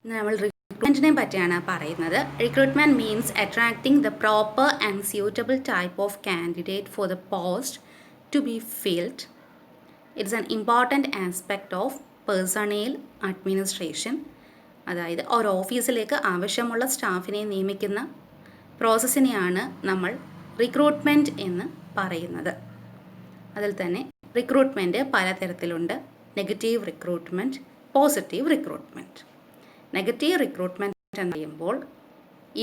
നമ്മൾ റിക്രൂട്ട്മെൻറ്റിനെ പറ്റിയാണ് പറയുന്നത്. Recruitment means attracting the proper and suitable type of candidate for the post to be filled. It's an important aspect of personnel administration. അതായത് ഒരു ഓഫീസിലേക്ക് ആവശ്യമുള്ള സ്റ്റാഫിനെ നിയമിക്കുന്ന പ്രോസസ്സിനെയാണ് നമ്മൾ റിക്രൂട്ട്മെൻറ്റ് എന്ന് പറയുന്നത്. അതിൽ തന്നെ റിക്രൂട്ട്മെൻറ്റ് പലതരത്തിലുണ്ട്. Negative recruitment, positive recruitment. Negative recruitment എന്ന് പറയുമ്പോൾ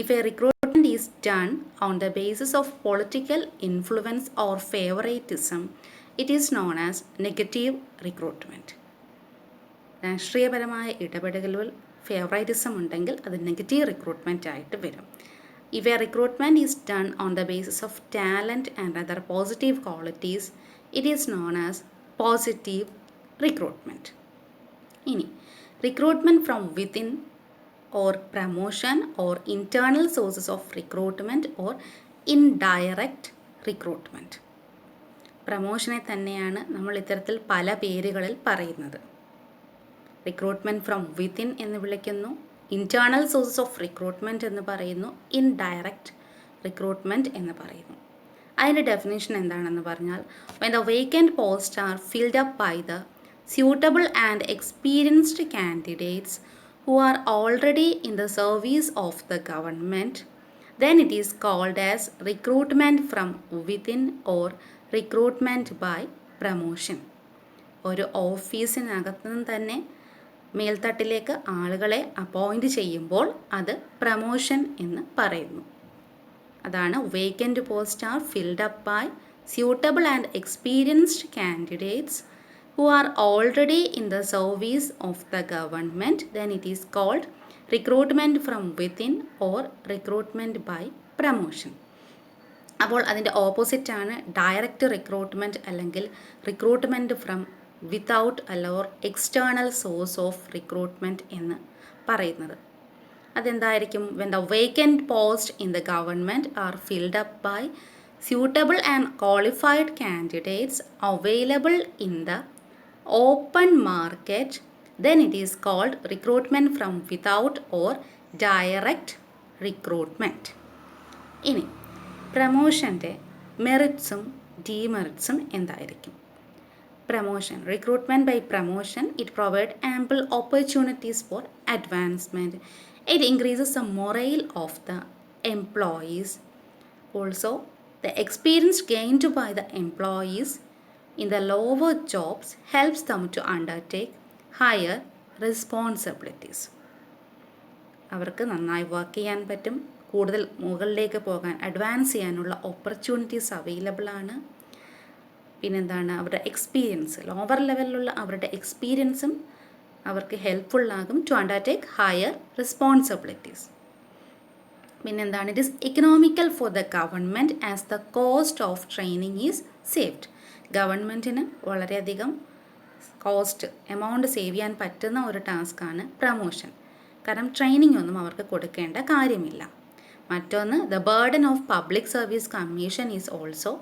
if a recruitment is done on the basis of political influence or favouritism, it is known as negative recruitment. രാഷ്ട്രീയപരമായ ഇടപെടലുകൾ ഫേവറേറ്റിസം ഉണ്ടെങ്കിൽ അത് നെഗറ്റീവ് റിക്രൂട്ട്മെൻറ്റ് ആയിട്ട് വരും. If a recruitment is done on the basis of talent and other positive qualities, it is known as positive recruitment. ഇനി recruitment from within or promotion or internal sources of recruitment or indirect recruitment. പ്രമോഷനെ തന്നെയാണ് നമ്മൾ ഇത്തരത്തിൽ പല പേരുകളിൽ പറയുന്നത്. Recruitment from within എന്ന് വിളിക്കുന്നു, internal sources of recruitment എന്ന് പറയുന്നു, ഇൻഡയറക്റ്റ് റിക്രൂട്ട്മെൻറ്റ് എന്ന് പറയുന്നു. അതിൻ്റെ ഡെഫിനേഷൻ എന്താണെന്ന് പറഞ്ഞാൽ, when the vacant posts are filled up by the suitable and experienced candidates who are already in the service of the government, then it is called as recruitment from within or recruitment by promotion. ഒരു ഓഫീസിനകത്ത് നിന്ന് തന്നെ മേൽത്തട്ടിലേക്ക് ആളുകളെ appoint ചെയ്യുമ്പോൾ അത് promotion എന്ന് പറയുന്നു. അതാണ് vacant post are filled up by suitable and experienced candidates who are already in the service of the government, then it is called recruitment from within or recruitment by promotion. അപ്പോൾ അതിൻ്റെ ഓപ്പോസിറ്റാണ് direct recruitment അല്ലെങ്കിൽ recruitment from without അല്ലെങ്കിൽ external source of recruitment എന്ന് പറയുന്നത്. അതെന്തായിരിക്കും? when the vacant post in the government are filled up by suitable and qualified candidates available in the open market, then it is called recruitment from without or direct recruitment. ഇനി പ്രമോഷൻ്റെ മെറിറ്റ്സും ഡീമെറിറ്റ്സും എന്തായിരിക്കും? Promotion, recruitment by promotion, it provide ample opportunities for advancement. It increases the morale of the employees. Also the experience gained by the employees in the lower jobs helps them to undertake higher responsibilities. അവർക്ക് നന്നായി work ചെയ്യാൻ പറ്റും, കൂടുതൽ മുകളിലേക്ക് പോകാൻ advance ചെയ്യാനുള്ള opportunities available ആണ്. പിന്നെന്താണ്, അവരുടെ എക്സ്പീരിയൻസ്, ലോവർ ലെവലിലുള്ള അവരുടെ എക്സ്പീരിയൻസും അവർക്ക് ഹെൽപ്ഫുള്ളാകും ടു അണ്ടർടേക്ക് ഹയർ റെസ്പോൺസിബിലിറ്റീസ്. പിന്നെന്താണ്, it is economical for the government as the cost of training is saved. ഗവൺമെൻറ്റിന് വളരെയധികം എമൗണ്ട് സേവ് ചെയ്യാൻ പറ്റുന്ന ഒരു ടാസ്ക്കാണ് പ്രമോഷൻ. കാരണം ട്രെയിനിങ് ഒന്നും അവർക്ക് കൊടുക്കേണ്ട കാര്യമില്ല. മറ്റൊന്ന്, the burden of public service commission is also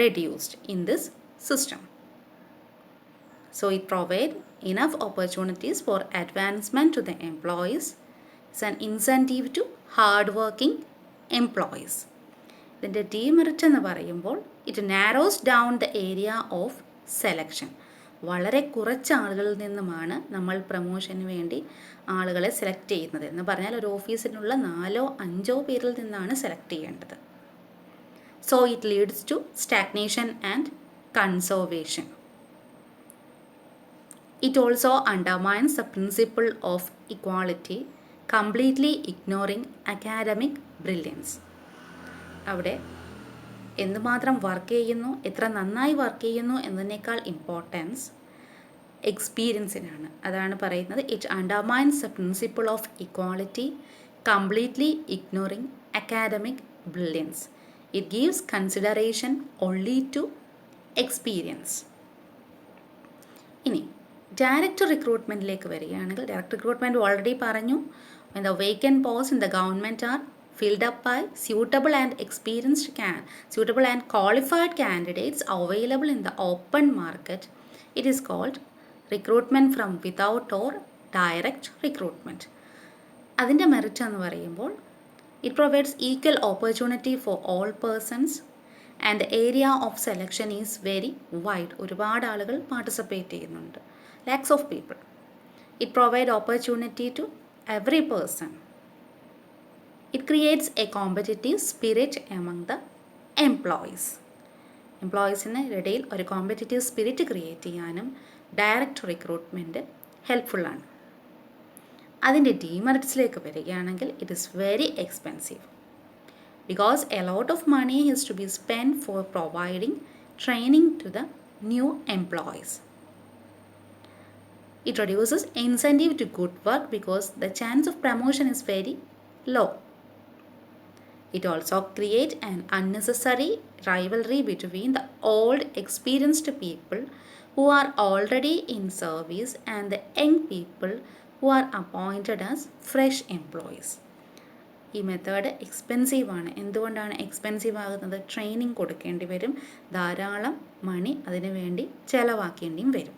reduced in this system. So it provide enough opportunities for advancement to the employees. It's an incentive to hard working employees. ഇതിൻ്റെ demerit എന്ന് പറയുമ്പോൾ it narrows down the area of selection. വളരെ കുറച്ച് ആളുകളിൽ നിന്നുമാണ് നമ്മൾ promotion വേണ്ടി ആളുകളെ സെലക്ട് ചെയ്യുന്നത്. എന്ന് പറഞ്ഞാൽ ഒരു ഓഫീസിനുള്ള 4-5 പേരിൽ നിന്നാണ് സെലക്ട് ചെയ്യേണ്ടത്. So it leads to stagnation and conservation. It also undermines the principle of equality, completely ignoring academic brilliance. അവിടെ എന്തുമാത്രം വർക്ക് ചെയ്യുന്നു, എത്ര നന്നായി വർക്ക് ചെയ്യുന്നു എന്നതിനേക്കാൾ ഇമ്പോർട്ടൻസ് എക്സ്പീരിയൻസിനാണ്. അതാണ് പറയുന്നത്, it undermines the principle of equality, completely ignoring academic brilliance. It gives consideration only to experience. ഇനി ഡയറക്റ്റ് റിക്രൂട്ട്മെൻറ്റിലേക്ക് വരികയാണെങ്കിൽ, ഡയറക്റ്റ് റിക്രൂട്ട്മെൻറ്റ് ഓൾറെഡി പറഞ്ഞു, when the vacant posts in the government are filled up by suitable and qualified candidates available in the open market, it is called recruitment from without or direct recruitment. അതിൻ്റെ merit എന്ന് പറയുമ്പോൾ it provides equal opportunity for all persons and the area of selection is very wide. ഒരുപാട് ആളുകൾ participate ചെയ്യുന്നുണ്ട്, lakhs of people. It provide opportunity to every person. It creates a competitive spirit among the employees. എംപ്ലോയീസിന് ഇടയിൽ ഒരു competitive spirit create ചെയ്യാനും direct recruitment ഹെൽപ്ഫുള്ളാണ്. അതിൻ്റെ ഡീമെറിറ്റ്സിലേക്ക് വരികയാണെങ്കിൽ it is very expensive because a lot of money is to B spend for providing training to the new employees. It reduces incentive to good work because the chance of promotion is very low. It also creates an unnecessary rivalry between the old experienced people who are already in service and the young people who are appointed as fresh employees. ഈ method expensive ആണ്. എന്തുകൊണ്ടാണ് expensive ആകുന്നത്? Training കൊടുക്കേണ്ടി വരും, ധാരാളം മണി അതിനു വേണ്ടി ചിലവാക്കേണ്ടിയും വരും.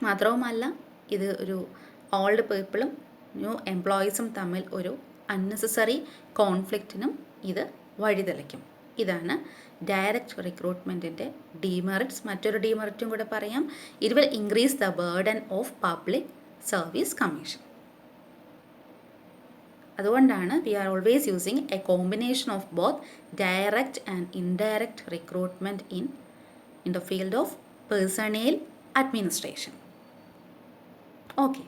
മാത്രവുമല്ല ഇത് ഒരു ഓൾഡ് പീപ്പിളും ന്യൂ എംപ്ലോയീസും തമ്മിൽ ഒരു അൺനെസസറി കോൺഫ്ലിക്റ്റിനും ഇത് വഴിതെളിക്കും. ഇതാണ് ഡയറക്റ്റ് റിക്രൂട്ട്മെൻറ്റിൻ്റെ ഡീമെറിറ്റ്സ്. മറ്റൊരു ഡീമെറിറ്റും കൂടെ പറയാം. It will increase the burden of public service commission. അതുകൊണ്ടാണ് we are always using a combination of both direct and indirect recruitment in the field of personnel administration. Okay.